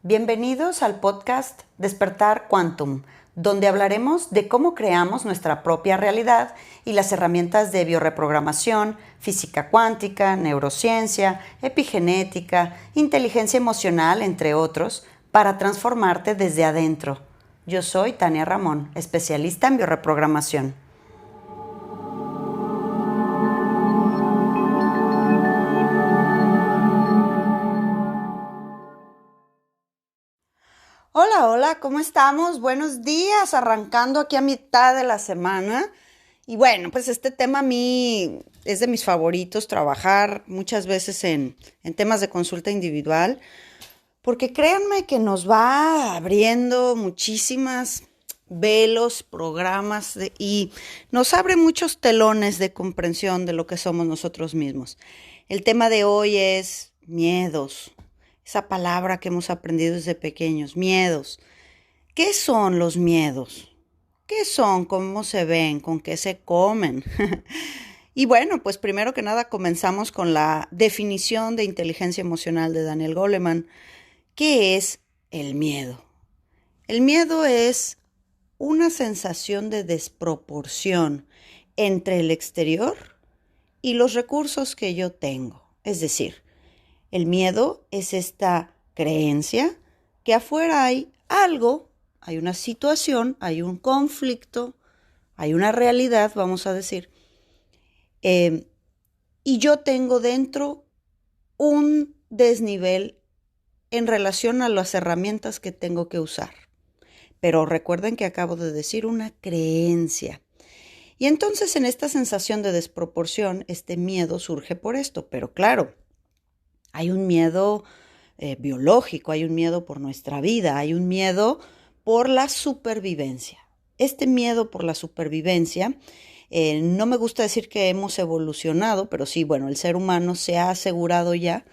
Bienvenidos al podcast Despertar Quantum, donde hablaremos de cómo creamos nuestra propia realidad y las herramientas de bioreprogramación, física cuántica, neurociencia, epigenética, inteligencia emocional, entre otros, para transformarte desde adentro. Yo soy Tania Ramón, especialista en bioreprogramación. Hola, ¿cómo estamos? Buenos días, arrancando aquí a mitad de la semana. Y bueno, pues este tema a mí es de mis favoritos, trabajar muchas veces en temas de consulta individual, porque créanme que nos va abriendo muchísimas velos, programas y nos abre muchos telones de comprensión de lo que somos nosotros mismos. El tema de hoy es miedos. Esa palabra que hemos aprendido desde pequeños, miedos. ¿Qué son los miedos? ¿Qué son? ¿Cómo se ven? ¿Con qué se comen? Y bueno, pues primero que nada comenzamos con la definición de inteligencia emocional de Daniel Goleman. ¿Qué es el miedo? El miedo es una sensación de desproporción entre el exterior y los recursos que yo tengo. Es decir, el miedo es esta creencia que afuera hay algo, hay una situación, hay un conflicto, hay una realidad, vamos a decir, y yo tengo dentro un desnivel en relación a las herramientas que tengo que usar. Pero recuerden que acabo de decir una creencia. Y entonces en esta sensación de desproporción, este miedo surge por esto. Pero claro, hay un miedo biológico, hay un miedo por nuestra vida, hay un miedo por la supervivencia. Este miedo por la supervivencia, no me gusta decir que hemos evolucionado, pero sí, bueno, el ser humano se ha asegurado ya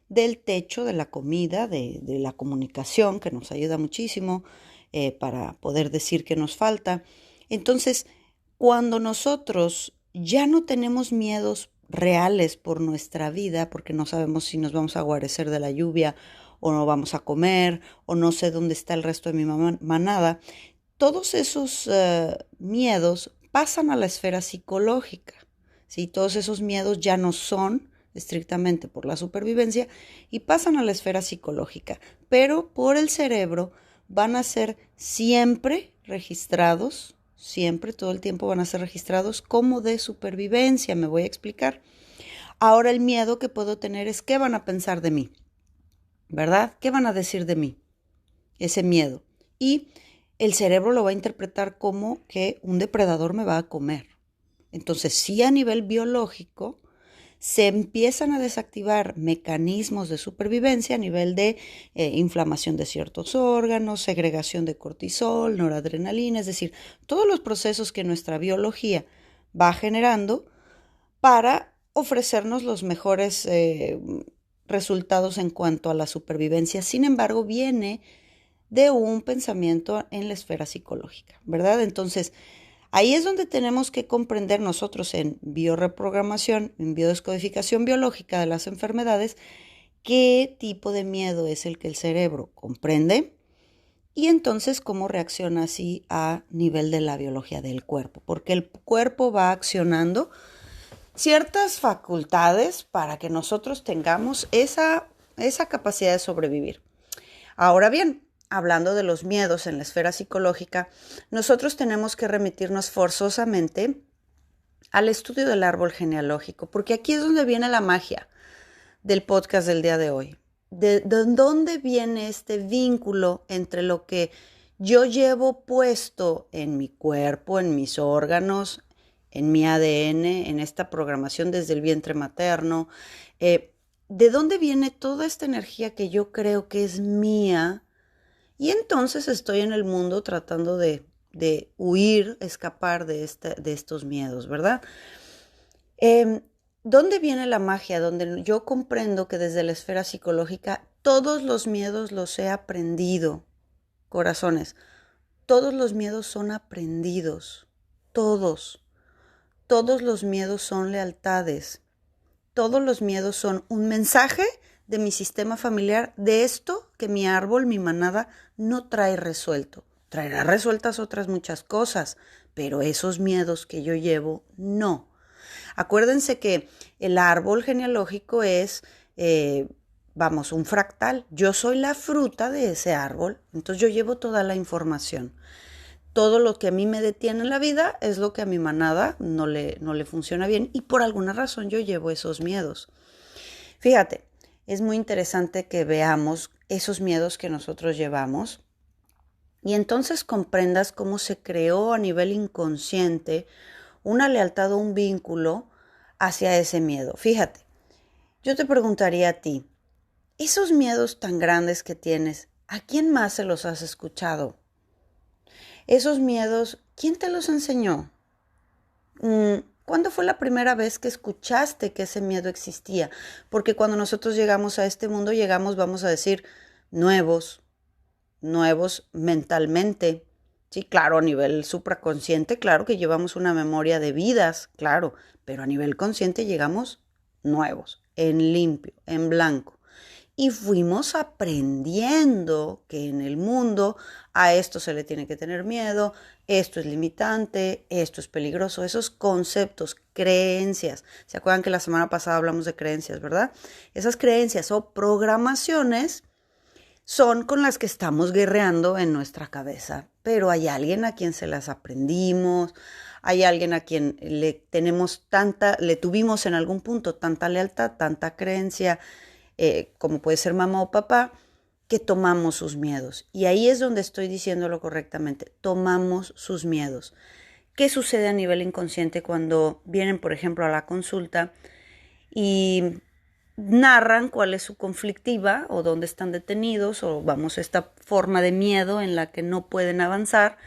del techo, de la comida, de la comunicación, que nos ayuda muchísimo para poder decir que nos falta. Entonces, cuando nosotros ya no tenemos miedos reales por nuestra vida, porque no sabemos si nos vamos a guarecer de la lluvia o no vamos a comer, o no sé dónde está el resto de mi manada, todos esos miedos pasan a la esfera psicológica, ¿sí? Todos esos miedos ya no son estrictamente por la supervivencia y pasan a la esfera psicológica, pero por el cerebro van a ser siempre registrados, siempre, todo el tiempo van a ser registrados como de supervivencia. Me voy a explicar. Ahora el miedo que puedo tener es qué van a pensar de mí, ¿verdad? ¿Qué van a decir de mí? Ese miedo. Y el cerebro lo va a interpretar como que un depredador me va a comer. Entonces, sí, a nivel biológico, se empiezan a desactivar mecanismos de supervivencia a nivel de inflamación de ciertos órganos, segregación de cortisol, noradrenalina, es decir, todos los procesos que nuestra biología va generando para ofrecernos los mejores resultados en cuanto a la supervivencia. Sin embargo, viene de un pensamiento en la esfera psicológica, ¿verdad? Entonces, ahí es donde tenemos que comprender nosotros en bioreprogramación, en biodescodificación biológica de las enfermedades, qué tipo de miedo es el que el cerebro comprende y entonces cómo reacciona así a nivel de la biología del cuerpo, porque el cuerpo va accionando ciertas facultades para que nosotros tengamos esa capacidad de sobrevivir. Ahora bien, hablando de los miedos en la esfera psicológica, nosotros tenemos que remitirnos forzosamente al estudio del árbol genealógico, porque aquí es donde viene la magia del podcast del día de hoy. ¿De dónde viene este vínculo entre lo que yo llevo puesto en mi cuerpo, en mis órganos, en mi ADN, en esta programación desde el vientre materno? ¿De dónde viene toda esta energía que yo creo que es mía? Y entonces estoy en el mundo tratando de huir, escapar de estos miedos, ¿verdad? ¿Dónde viene la magia? Donde yo comprendo que desde la esfera psicológica todos los miedos los he aprendido, corazones. Todos los miedos son aprendidos, todos. Todos los miedos son lealtades. Todos los miedos son un mensaje de mi sistema familiar, de esto que mi árbol, mi manada, no trae resuelto. Traerá resueltas otras muchas cosas, pero esos miedos que yo llevo, no. Acuérdense que el árbol genealógico es, un fractal. Yo soy la fruta de ese árbol, entonces yo llevo toda la información. Todo lo que a mí me detiene en la vida es lo que a mi manada no le funciona bien y por alguna razón yo llevo esos miedos. Fíjate, es muy interesante que veamos esos miedos que nosotros llevamos y entonces comprendas cómo se creó a nivel inconsciente una lealtad o un vínculo hacia ese miedo. Fíjate, yo te preguntaría a ti, esos miedos tan grandes que tienes, ¿a quién más se los has escuchado? Esos miedos, ¿quién te los enseñó? ¿Cuándo fue la primera vez que escuchaste que ese miedo existía? Porque cuando nosotros llegamos a este mundo, llegamos, vamos a decir, nuevos mentalmente. Sí, claro, a nivel supraconsciente, claro que llevamos una memoria de vidas, claro, pero a nivel consciente llegamos nuevos, en limpio, en blanco. Y fuimos aprendiendo que en el mundo a esto se le tiene que tener miedo, esto es limitante, esto es peligroso, esos conceptos, creencias. ¿Se acuerdan que la semana pasada hablamos de creencias, verdad? Esas creencias o programaciones son con las que estamos guerreando en nuestra cabeza, pero hay alguien a quien se las aprendimos, hay alguien a quien le tuvimos en algún punto tanta lealtad, tanta creencia, como puede ser mamá o papá, que tomamos sus miedos. Y ahí es donde estoy diciéndolo correctamente, tomamos sus miedos. ¿Qué sucede a nivel inconsciente cuando vienen, por ejemplo, a la consulta y narran cuál es su conflictiva o dónde están detenidos o esta forma de miedo en la que no pueden avanzar?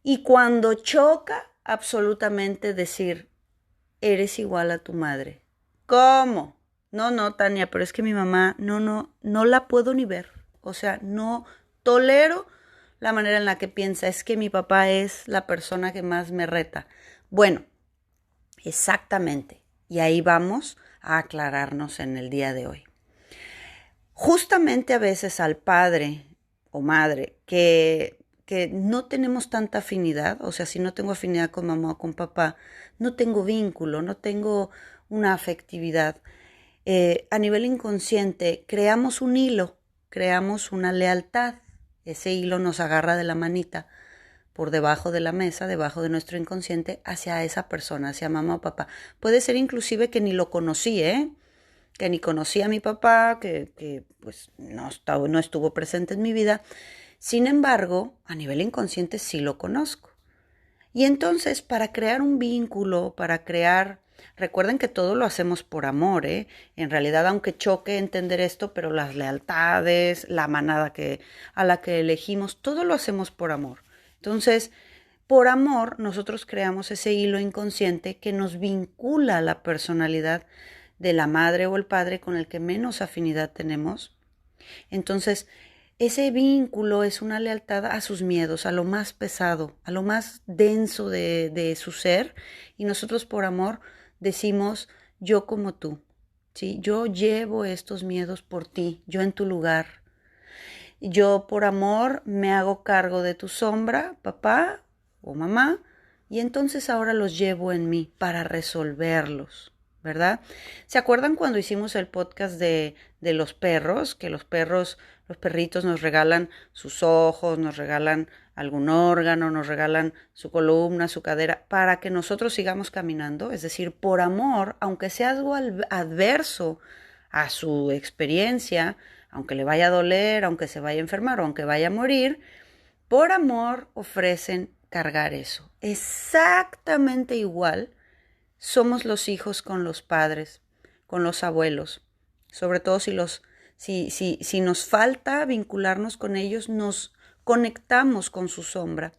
Y cuando choca, absolutamente decir, eres igual a tu madre. ¿Cómo? No, Tania, pero es que mi mamá, no la puedo ni ver. O sea, no tolero la manera en la que piensa. Es que mi papá es la persona que más me reta. Bueno, exactamente. Y ahí vamos a aclararnos en el día de hoy. Justamente a veces al padre o madre que no tenemos tanta afinidad, o sea, si no tengo afinidad con mamá o con papá, no tengo vínculo, no tengo una afectividad. A nivel inconsciente creamos un hilo, creamos una lealtad. Ese hilo nos agarra de la manita por debajo de la mesa, debajo de nuestro inconsciente, hacia esa persona, hacia mamá o papá. Puede ser inclusive que ni lo conocí, que ni conocí a mi papá, que pues no estuvo presente en mi vida. Sin embargo, a nivel inconsciente sí lo conozco. Y entonces, para crear un vínculo, recuerden que todo lo hacemos por amor, ¿eh? En realidad, aunque choque entender esto, pero las lealtades, la manada a la que elegimos, todo lo hacemos por amor. Entonces, por amor, nosotros creamos ese hilo inconsciente que nos vincula a la personalidad de la madre o el padre con el que menos afinidad tenemos. Entonces, ese vínculo es una lealtad a sus miedos, a lo más pesado, a lo más denso de su ser. Y nosotros por amor decimos, yo como tú, ¿sí? Yo llevo estos miedos por ti, yo en tu lugar. Yo por amor me hago cargo de tu sombra, papá o mamá, y entonces ahora los llevo en mí para resolverlos, ¿verdad? ¿Se acuerdan cuando hicimos el podcast de los perros? Que los perritos nos regalan sus ojos, nos regalan algún órgano, nos regalan su columna, su cadera, para que nosotros sigamos caminando. Es decir, por amor, aunque sea algo adverso a su experiencia, aunque le vaya a doler, aunque se vaya a enfermar o aunque vaya a morir, por amor ofrecen cargar eso. Exactamente igual somos los hijos con los padres, con los abuelos. Sobre todo si nos falta vincularnos con ellos, nos conectamos con su sombra.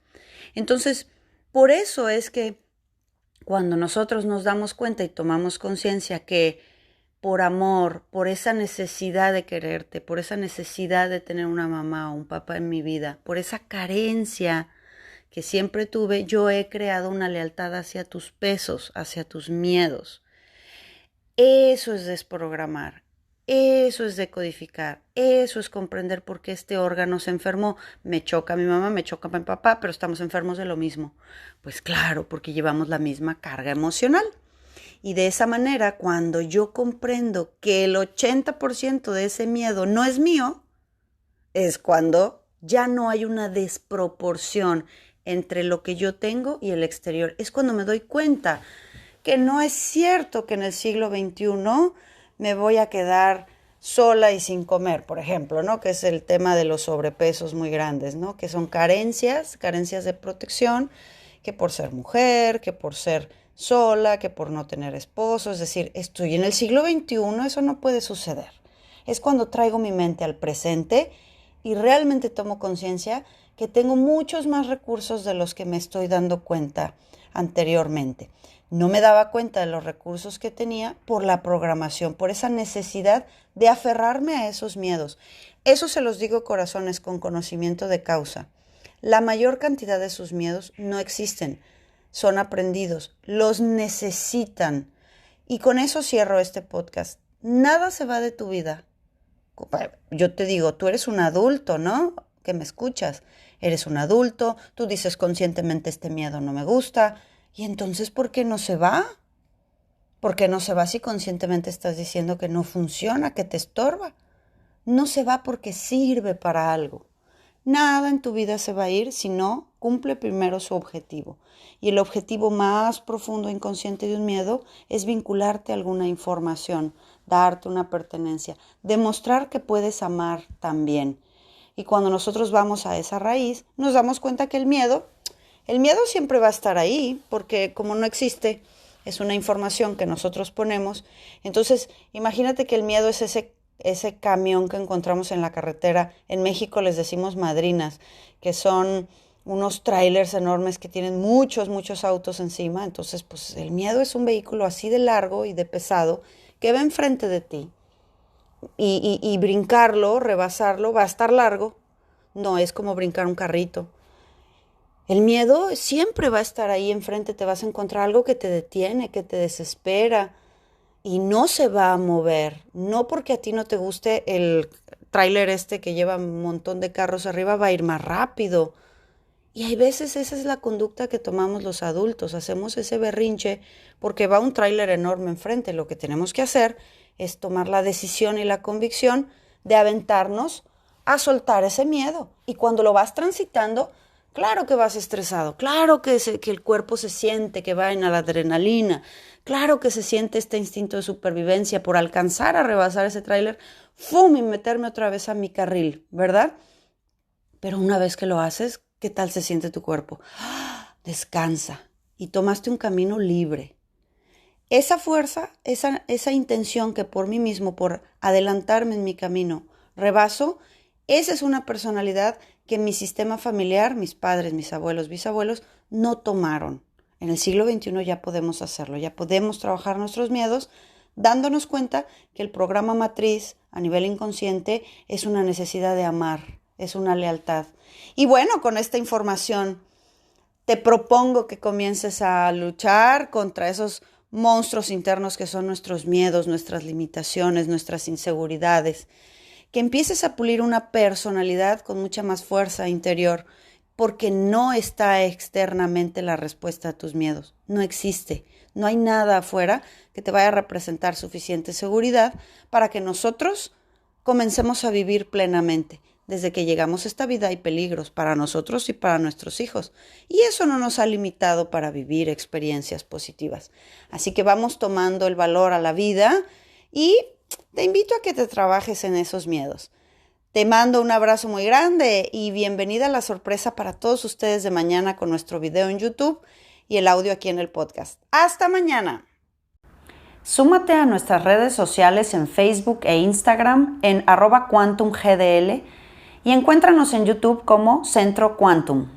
Entonces, por eso es que cuando nosotros nos damos cuenta y tomamos conciencia que por amor, por esa necesidad de quererte, por esa necesidad de tener una mamá o un papá en mi vida, por esa carencia que siempre tuve, yo he creado una lealtad hacia tus pesos, hacia tus miedos. Eso es desprogramar. Eso es decodificar, eso es comprender por qué este órgano se enfermó. Me choca a mi mamá, me choca a mi papá, pero estamos enfermos de lo mismo. Pues claro, porque llevamos la misma carga emocional. Y de esa manera, cuando yo comprendo que el 80% de ese miedo no es mío, es cuando ya no hay una desproporción entre lo que yo tengo y el exterior. Es cuando me doy cuenta que no es cierto que en el siglo XXI me voy a quedar sola y sin comer, por ejemplo, ¿no? Que es el tema de los sobrepesos muy grandes, ¿no? Que son carencias de protección, que por ser mujer, que por ser sola, que por no tener esposo. Es decir, estoy en el siglo XXI, eso no puede suceder. Es cuando traigo mi mente al presente y realmente tomo conciencia que tengo muchos más recursos de los que me estoy dando cuenta anteriormente. No me daba cuenta de los recursos que tenía por la programación, por esa necesidad de aferrarme a esos miedos. Eso se los digo, corazones, con conocimiento de causa. La mayor cantidad de sus miedos no existen, son aprendidos, los necesitan. Y con eso cierro este podcast. Nada se va de tu vida. Yo te digo, tú eres un adulto, ¿no? Que me escuchas. Eres un adulto, tú dices conscientemente este miedo no me gusta. Y entonces, ¿por qué no se va? ¿Por qué no se va si conscientemente estás diciendo que no funciona, que te estorba? No se va porque sirve para algo. Nada en tu vida se va a ir si no cumple primero su objetivo. Y el objetivo más profundo e inconsciente de un miedo es vincularte a alguna información, darte una pertenencia, demostrar que puedes amar también. Y cuando nosotros vamos a esa raíz, nos damos cuenta que el miedo siempre va a estar ahí, porque como no existe, es una información que nosotros ponemos. Entonces, imagínate que el miedo es ese camión que encontramos en la carretera. En México les decimos madrinas, que son unos trailers enormes que tienen muchos, muchos autos encima. Entonces, pues el miedo es un vehículo así de largo y de pesado que va enfrente de ti. Y brincarlo, rebasarlo, va a estar largo. No es como brincar un carrito. El miedo siempre va a estar ahí enfrente, te vas a encontrar algo que te detiene, que te desespera y no se va a mover. No porque a ti no te guste el tráiler este que lleva un montón de carros arriba, va a ir más rápido. Y hay veces esa es la conducta que tomamos los adultos, hacemos ese berrinche porque va un tráiler enorme enfrente. Lo que tenemos que hacer es tomar la decisión y la convicción de aventarnos a soltar ese miedo. Y cuando lo vas transitando, claro que vas estresado, claro que el cuerpo se siente que va en la adrenalina, claro que se siente este instinto de supervivencia por alcanzar a rebasar ese tráiler, ¡fum! Y meterme otra vez a mi carril, ¿verdad? Pero una vez que lo haces, ¿qué tal se siente tu cuerpo? Descansa y tomaste un camino libre. Esa fuerza, esa intención que por mí mismo, por adelantarme en mi camino, rebaso, esa es una personalidad que mi sistema familiar, mis padres, mis abuelos, bisabuelos, no tomaron. En el siglo XXI ya podemos hacerlo, ya podemos trabajar nuestros miedos, dándonos cuenta que el programa matriz a nivel inconsciente es una necesidad de amar, es una lealtad. Y bueno, con esta información te propongo que comiences a luchar contra esos monstruos internos que son nuestros miedos, nuestras limitaciones, nuestras inseguridades. Que empieces a pulir una personalidad con mucha más fuerza interior, porque no está externamente la respuesta a tus miedos. No existe. No hay nada afuera que te vaya a representar suficiente seguridad para que nosotros comencemos a vivir plenamente. Desde que llegamos a esta vida hay peligros para nosotros y para nuestros hijos. Y eso no nos ha limitado para vivir experiencias positivas. Así que vamos tomando el valor a la vida y te invito a que te trabajes en esos miedos. Te mando un abrazo muy grande y bienvenida a la sorpresa para todos ustedes de mañana con nuestro video en YouTube y el audio aquí en el podcast. ¡Hasta mañana! Súmate a nuestras redes sociales en Facebook e Instagram en @QuantumGDL y encuéntranos en YouTube como Centro Quantum.